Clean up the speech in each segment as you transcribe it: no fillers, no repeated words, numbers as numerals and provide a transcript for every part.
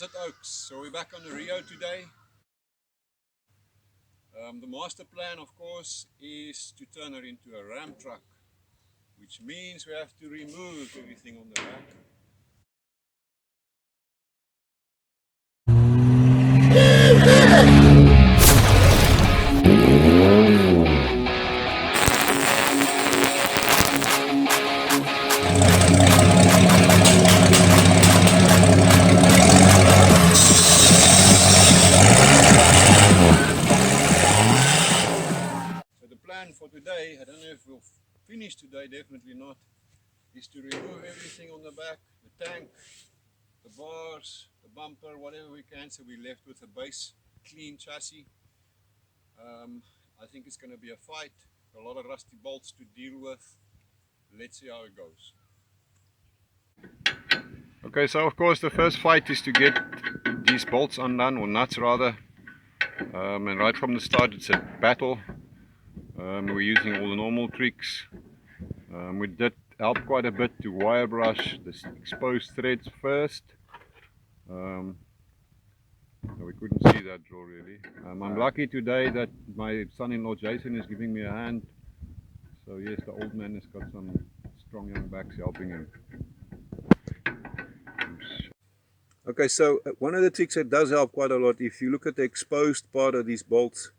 At Oaks. So we're back on the REO today. The master plan, of course, is to turn her into a ram truck, which means we have to remove everything on the back. For today, I don't know if we'll finish today, definitely not, is to remove everything on the back, the tank, the bars, the bumper, whatever we can, so we're left with a base clean chassis. I think it's going to be a fight, a lot of rusty bolts to deal with. Let's see how it goes. Okay, so of course the first fight is to get these bolts undone, or nuts rather, and right from the start it's a battle. We're using all the normal tricks. We did help quite a bit to wire brush the exposed threads first. We couldn't see that draw really. I'm lucky today that my son-in-law Jason is giving me a hand. So yes, the old man has got some strong young backs helping him. Okay, so one of the tricks that does help quite a lot, if you look at the exposed part of these bolts,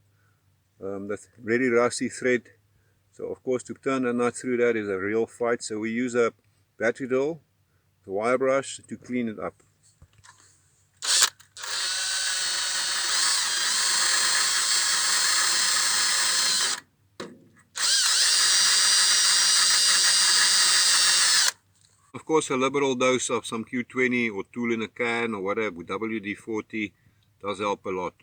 that's really rusty thread. So of course to turn the nut through that is a real fight. So we use a battery drill, the wire brush to clean it up. Of course a liberal dose of some Q20 or tool in a can or whatever, WD-40 does help a lot.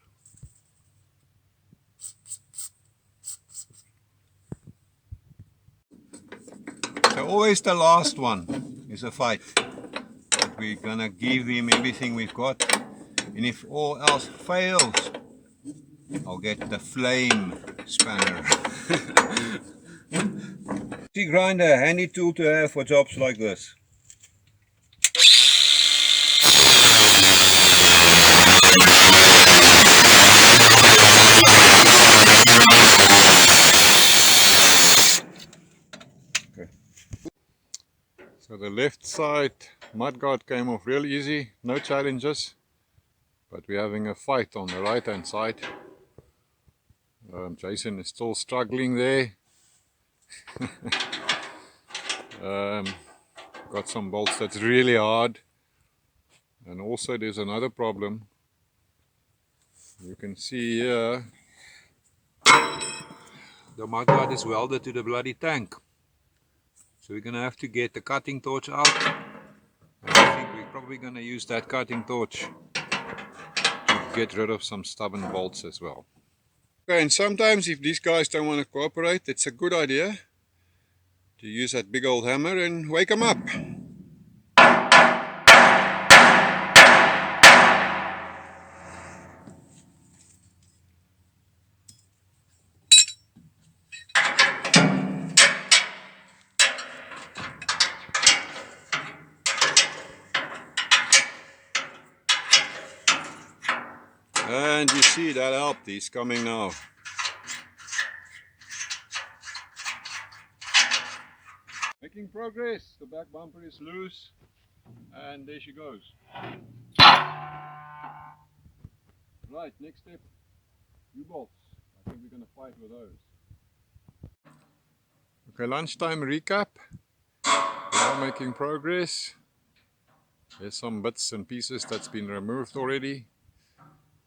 So always the last one is a fight. But we're gonna give him everything we've got, and if all else fails, I'll get the flame spanner. Grinder, handy tool to have for jobs like this. Okay. So the left side mudguard came off real easy, no challenges, but we're having a fight on the right hand side. Jason is still struggling there. Got some bolts that's really hard, and also there's another problem. You can see here the mudguard is welded to the bloody tank, so we're gonna have to get the cutting torch out. I think we're probably gonna use that cutting torch to get rid of some stubborn bolts as well. Okay, and sometimes if these guys don't want to cooperate, it's a good idea to use that big old hammer and wake them up. And you see that helped, he's coming now. Making progress, the back bumper is loose, and there she goes. Right, next step, U-bolts. I think we're going to fight with those. Okay, lunchtime recap. We are making progress. There's some bits and pieces that's been removed already.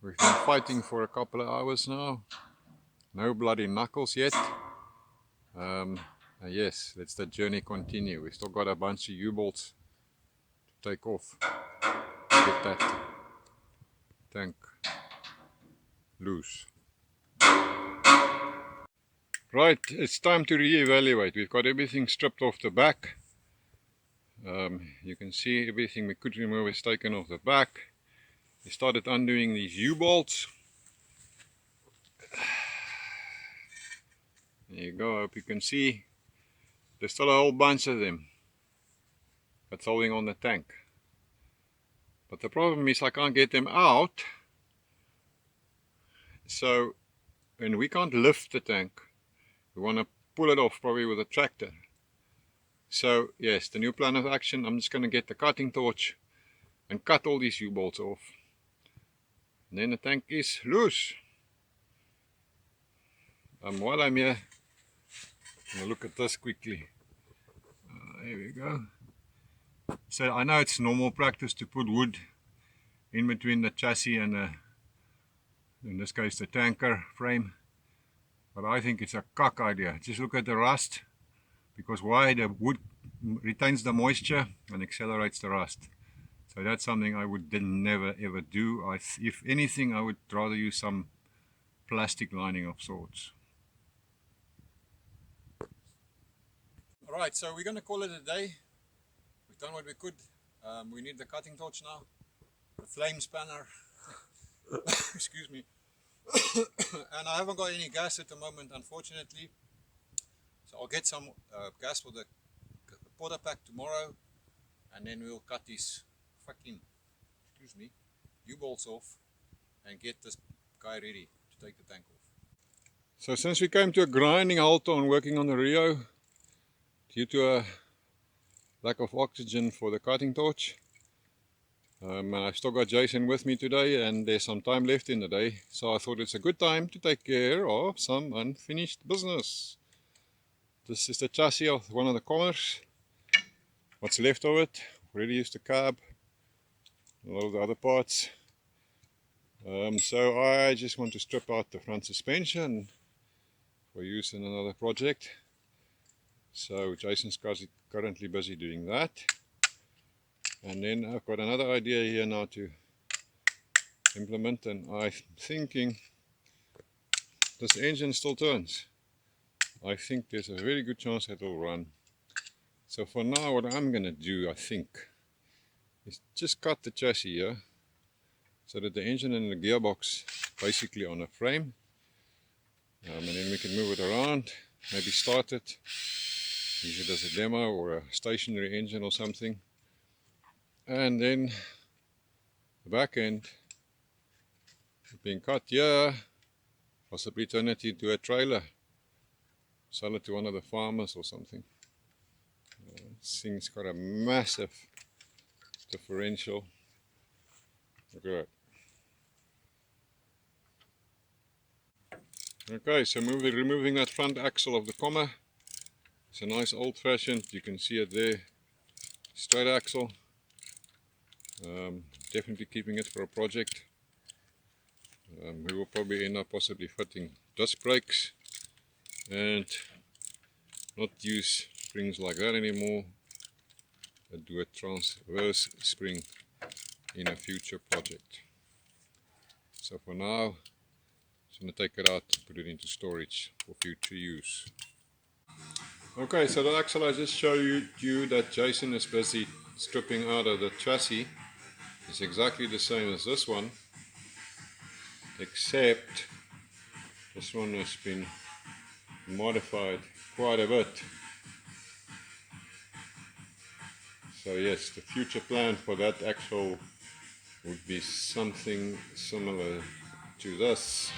We've been fighting for a couple of hours now. No bloody knuckles yet. Yes, let's the journey continue. We've still got a bunch of U-bolts to take off. Get that tank loose. Right, it's time to re-evaluate. We've got everything stripped off the back. You can see everything we could remove is taken off the back. We started undoing these U-bolts. There you go, I hope you can see. There's still a whole bunch of them that's holding on the tank. But the problem is I can't get them out. So, and we can't lift the tank. We want to pull it off probably with a tractor. So yes, the new plan of action, I'm just going to get the cutting torch and cut all these U-bolts off. And then the tank is loose. While I'm here, I'm going to look at this quickly. There we go. So I know it's normal practice to put wood in between the chassis and in this case the tanker frame. But I think it's a cock idea. Just look at the rust. Because why? The wood retains the moisture and accelerates the rust. So that's something I would never ever do. If anything, I would rather use some plastic lining of sorts. Alright, so we're going to call it a day. We've done what we could. We need the cutting torch now, the flame spanner, excuse me, and I haven't got any gas at the moment, unfortunately. So I'll get some gas for the porta pack tomorrow, and then we'll cut these fucking, U-bolts off and get this guy ready to take the tank off. So since we came to a grinding halt on working on the REO, due to a lack of oxygen for the cutting torch, and I've still got Jason with me today, and there's some time left in the day, so I thought it's a good time to take care of some unfinished business. This is the chassis of one of the Comets. What's left of it, already used the cab, a lot of the other parts. So I just want to strip out the front suspension for use in another project. So Jason's currently busy doing that. And then I've got another idea here now to implement, and I'm thinking this engine still turns. I think there's a very good chance that it'll run. So for now, what I'm going to do, I think, is just cut the chassis here so that the engine and the gearbox basically on a frame, and then we can move it around, maybe start it, use it as a demo or a stationary engine or something, and then the back end being cut here, possibly turn it into a trailer, sell it to one of the farmers or something. This thing's got a massive differential. Look at that. Okay, so removing that front axle of the Comet. It's a nice old-fashioned, you can see it there, straight axle. Definitely keeping it for a project. We will probably end up possibly fitting disc brakes and not use springs like that anymore, but do a transverse spring in a future project. So for now, I'm going to take it out and put it into storage for future use. Okay, so the axle I just showed you that Jason is busy stripping out of the chassis is exactly the same as this one, except this one has been modified quite a bit. So yes, the future plan for that axle would be something similar to this.